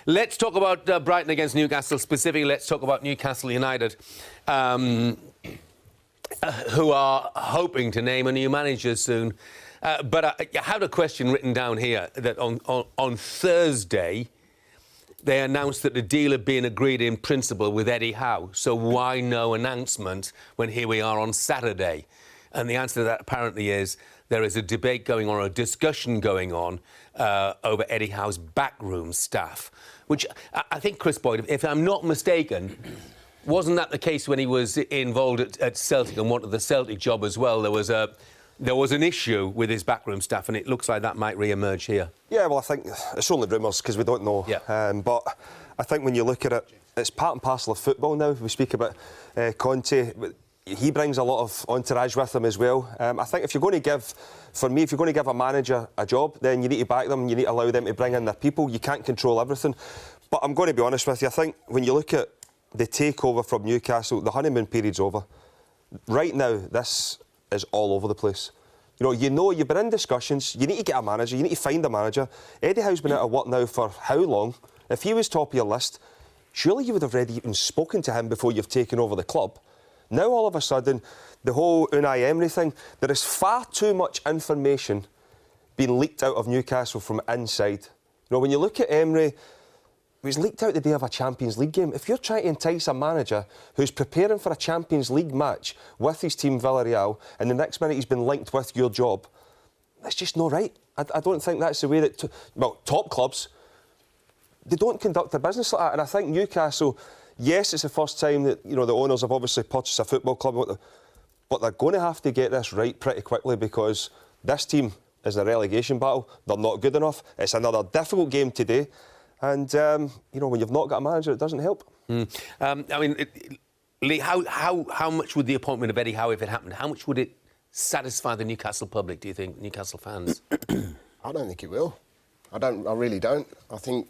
Let's talk about Brighton against Newcastle. Specifically, let's talk about Newcastle United, who are hoping to name a new manager soon. But I had a question written down here that on Thursday, they announced that the deal had been agreed in principle with Eddie Howe. So why no announcement when here we are on Saturday? And the answer to that apparently is there is a debate going on, or a discussion going on over Eddie Howe's backroom staff, which I think, Chris Boyd, if I'm not mistaken, wasn't that the case when he was involved at Celtic and wanted the Celtic job as well? There was an issue with his backroom staff, and it looks like that might re-emerge here. Yeah, well, I think it's only rumours because we don't know. Yeah. But I think when you look at it, it's part and parcel of football now. We speak about Conte. He brings a lot of entourage with him as well. I think if you're going to give, for me, if you're going to give a manager a job, then you need to back them, you need to allow them to bring in their people. You can't control everything. But I'm going to be honest with you, I think when you look at the takeover from Newcastle, the honeymoon period's over. Right now, this is all over the place. You know, you've been in discussions, you need to get a manager, you need to find a manager. Eddie Howe's been out of work now for how long? If he was top of your list, surely you would have already even spoken to him before you've taken over the club. Now, all of a sudden, the whole Unai Emery thing, there is far too much information being leaked out of Newcastle from inside. When you look at Emery, it was leaked out the day of a Champions League game. If you're trying to entice a manager who's preparing for a Champions League match with his team Villarreal, and the next minute he's been linked with your job, that's just not right. I don't think that's the way that... top clubs, they don't conduct their business like that. And I think Newcastle... Yes, it's the first time that, the owners have obviously purchased a football club, but they're going to have to get this right pretty quickly, because this team is a relegation battle. They're not good enough. It's another difficult game today. And, when you've not got a manager, it doesn't help. Lee, how much would the appointment of Eddie Howe, if it happened, how much would it satisfy the Newcastle public, do you think, Newcastle fans? I don't think it will. I really don't. I think...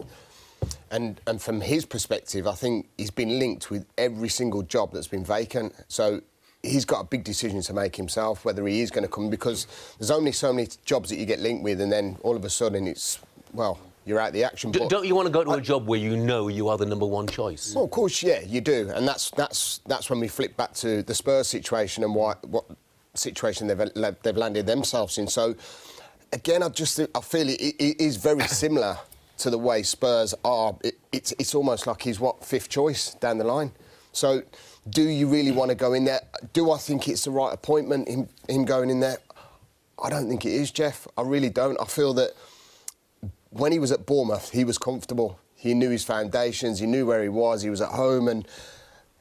And from his perspective, I think he's been linked with every single job that's been vacant. So he's got a big decision to make himself, whether he is going to come, because there's only so many jobs that you get linked with, and then all of a sudden it's, well, you're out the action. Don't you want to go to a job where you know you are the number one choice? Well, of course, yeah, you do. And that's when we flip back to the Spurs situation and what situation they've landed themselves in. So, again, I feel it is very similar to the way Spurs are. It's almost like he's, fifth choice down the line. So, do you really want to go in there? Do I think it's the right appointment, him going in there? I don't think it is, Jeff. I really don't. I feel that when he was at Bournemouth, he was comfortable. He knew his foundations, he knew where he was at home. And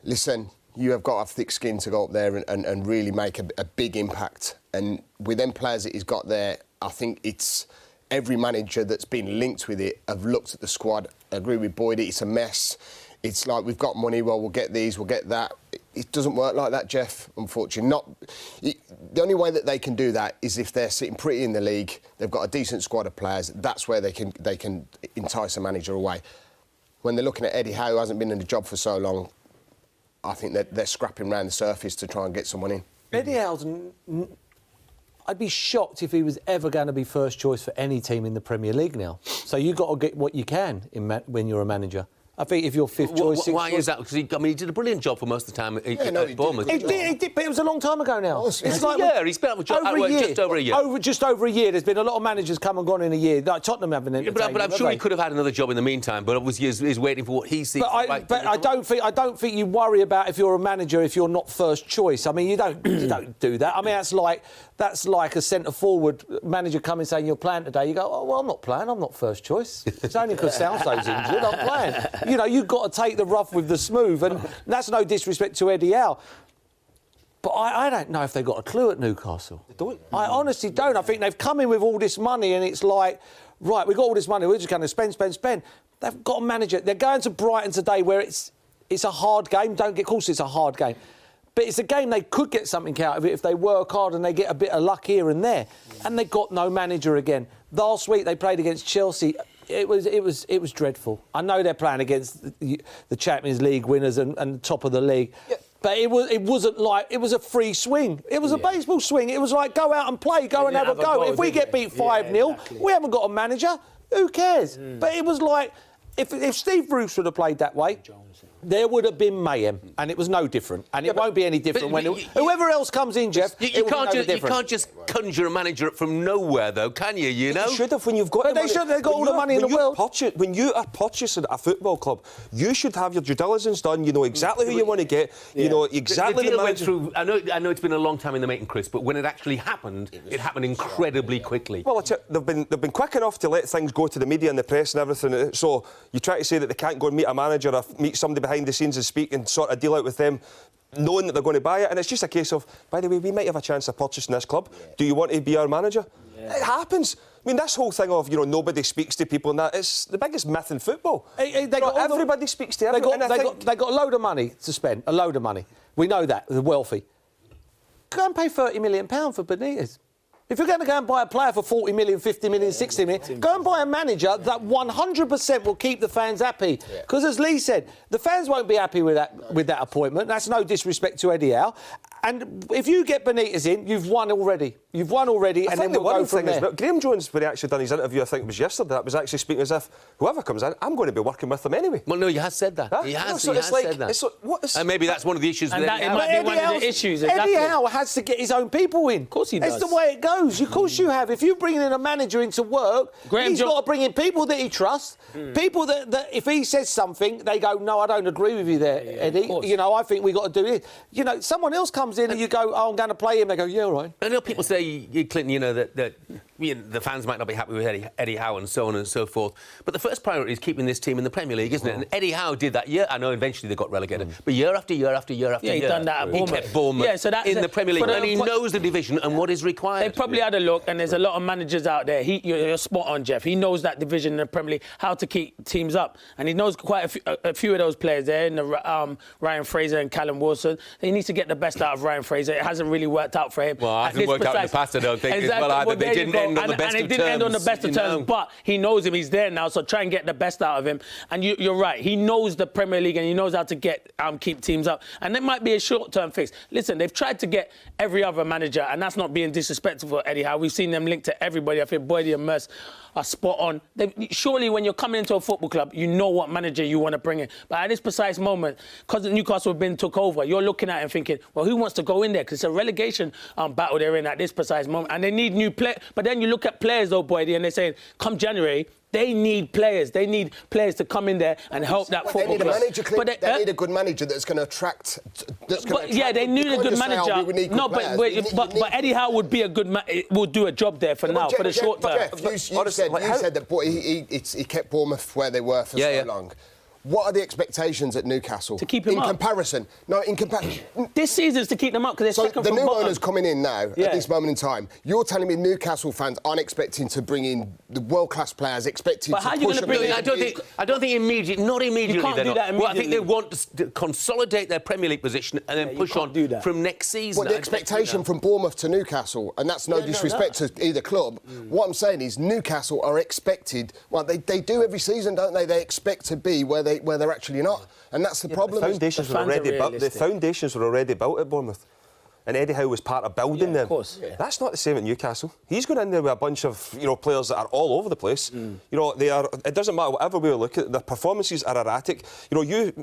listen, you have got to have thick skin to go up there and really make a big impact. And with them players that he's got there, I think it's... Every manager that's been linked with it have looked at the squad. I agree with Boyd, it's a mess. It's like, we've got money, well, we'll get these, we'll get that. It doesn't work like that, Jeff, unfortunately. The only way that they can do that is if they're sitting pretty in the league, they've got a decent squad of players, that's where they can entice a manager away. When they're looking at Eddie Howe, who hasn't been in the job for so long, I think they're scrapping around the surface to try and get someone in. Eddie Howe's... I'd be shocked if he was ever going to be first choice for any team in the Premier League now. So you've got to get what you can when you're a manager. I think if you're fifth choice... Why is that? Because he did a brilliant job for most of the time at Bournemouth. He did, but it was a long time ago now. It's like he's been just over a year. Just over a year. There's been a lot of managers come and gone in a year. Like Tottenham haven't entertained. But I'm sure he could have had another job in the meantime, but obviously he's waiting for what he sees. But I don't think you worry about if you're a manager if you're not first choice. I mean, you don't do that. I mean, that's like a centre-forward manager coming saying you're playing today. You go, oh, well, I'm not playing. I'm not first choice. It's only because Southgate's injured. I'm playing. You've got to take the rough with the smooth, and that's no disrespect to Eddie Howe. But I don't know if they've got a clue at Newcastle. They don't. I honestly don't. I think they've come in with all this money, and it's like, right, we've got all this money, we're just going to spend. They've got a manager. They're going to Brighton today where it's a hard game. Of course it's a hard game. But it's a game they could get something out of it if they work hard and they get a bit of luck here and there. And they've got no manager again. Last week they played against Chelsea. It was dreadful. I know they're playing against the Champions League winners and top of the league. Yeah. But it wasn't like... It was a free swing. It was a baseball swing. It was like, go out and play, go and have a go. If we get beat 5-0, we haven't got a manager. Who cares? But it was like... if Steve Bruce would have played that way, there would have been mayhem, and it was no different. And it won't be any different when whoever else comes in, Jeff. You can't just conjure a manager up from nowhere, though, can you? You know, you should have when you've got. But they should. They've got all the money in the world. When you are purchasing a football club, you should have your due diligence done. You know exactly who you want to get. You know exactly the deal went through. I know it's been a long time in the making, Chris, but when it actually happened, it happened incredibly quickly. Well, they've been quick enough to let things go to the media and the press and everything. So you try to say that they can't go and meet a manager or meet somebody behind the scenes and speak and sort of deal out with them, knowing that they're going to buy it, and it's just a case of, by the way, we might have a chance of purchasing this club. Do you want to be our manager? It happens. I mean, this whole thing of, nobody speaks to people and that, it's the biggest myth in football. Everybody speaks to everyone. They got a load of money to spend, a load of money. We know that, the wealthy. Go and pay £30 million for Benitez. If you're going to go and buy a player for 40 million, 50 million, 60 million, go and buy a manager that 100% will keep the fans happy. Because as Lee said, the fans won't be happy with that appointment. That's no disrespect to Eddie Howe. And if you get Benitez in, you've won already. You've won already, and then we'll go from there. Graham Jones, when he actually done his interview, I think it was yesterday, that was actually speaking as if whoever comes in, I'm going to be working with them anyway. Well, no, he has said that. Huh? He has said that. And maybe that's one of the issues. And that might be one of the issues. Eddie Howe has to get his own people in. Of course he does. It's the way it goes. Of course you have. If you're bringing in a manager into work, he's got to bring in people that he trusts, people that if he says something, they go, no, I don't agree with you there, Eddie. I think we got to do this. Someone else comes in and you go, oh, I'm going to play him. They go, yeah, all right. I know people say, Clinton, that the fans might not be happy with Eddie Howe and so on and so forth. But the first priority is keeping this team in the Premier League, isn't it? And Eddie Howe did that year. I know eventually they got relegated, but year after year after year after year, he's done that at Bournemouth. He kept Bournemouth in the Premier League, and he knows the division and what is required. They probably had a look, and there's a lot of managers out there. You're spot on, Jeff. He knows that division in the Premier League, how to keep teams up, and he knows quite a few of those players there. In the Ryan Fraser and Callum Wilson, he needs to get the best out of Ryan Fraser. It hasn't really worked out for him. Well, it hasn't worked out in the past, I don't think. Exactly. Well, either. They didn't end on the best of terms. And it didn't end on the best of terms, but he knows him. He's there now, so try and get the best out of him. And you're right. He knows the Premier League, and he knows how to keep teams up. And it might be a short-term fix. Listen, they've tried to get every other manager, and that's not being disrespectful for Eddie Howe. We've seen them linked to everybody. I think Boydie and Merson are spot on. Surely, when you're coming into a football club, you know what manager you want to bring in. But at this precise moment, because Newcastle have been took over, you're looking at it and thinking, well, who wants to go in there? Because it's a relegation battle they're in at this precise moment, and they need new players. But then you look at players, though, Boydie, and they're saying, come January, they need players. They need players to come in there and help that football club. They need a good manager that's going to attract. They need a good manager. But Eddie Howe would be a good would do a job there for now, for the short term. You said that he kept Bournemouth where they were for so long. What are the expectations at Newcastle? To keep him up. In comparison. This season's to keep them up because they're second from the new bottom. owners coming in now, at this moment in time, you're telling me Newcastle fans aren't expecting to bring in the world-class players, expecting to push them. But how are you going to bring in... I don't think immediately, not immediately. You can't do that immediately. Well, I think they want to consolidate their Premier League position and then push on from next season. Well, the expectation from Bournemouth to Newcastle, and that's no disrespect to either club, what I'm saying is Newcastle are expected... Well, they do every season, don't they? They expect to be where they're actually not. And that's the problem. The foundations were already built at Bournemouth. And Eddie Howe was part of building them. Of course. Yeah. That's not the same at Newcastle. He's going in there with a bunch of players that are all over the place. They are. It doesn't matter whatever way we look at it. Their performances are erratic. You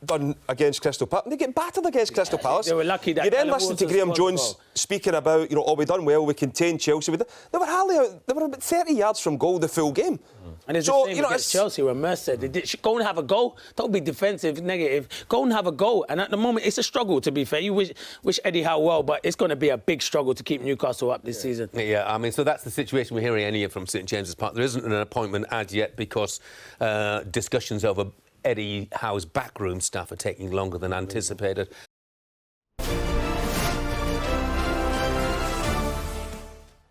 done against Crystal Palace. They get battered against Crystal Palace. They were lucky that. You then listened to Graham Jones speaking about we done well. We contained Chelsea. They were hardly out. They were about 30 yards from goal the full game. And it's the same against Chelsea where Merson said, go and have a goal. Don't be defensive, negative. Go and have a goal. And at the moment, it's a struggle, to be fair. You wish Eddie Howe well, but it's going to be a big struggle to keep Newcastle up this season. Yeah, I mean, so that's the situation we're hearing anyway from St James's Park. There isn't an appointment as yet because discussions over Eddie Howe's backroom staff are taking longer than anticipated.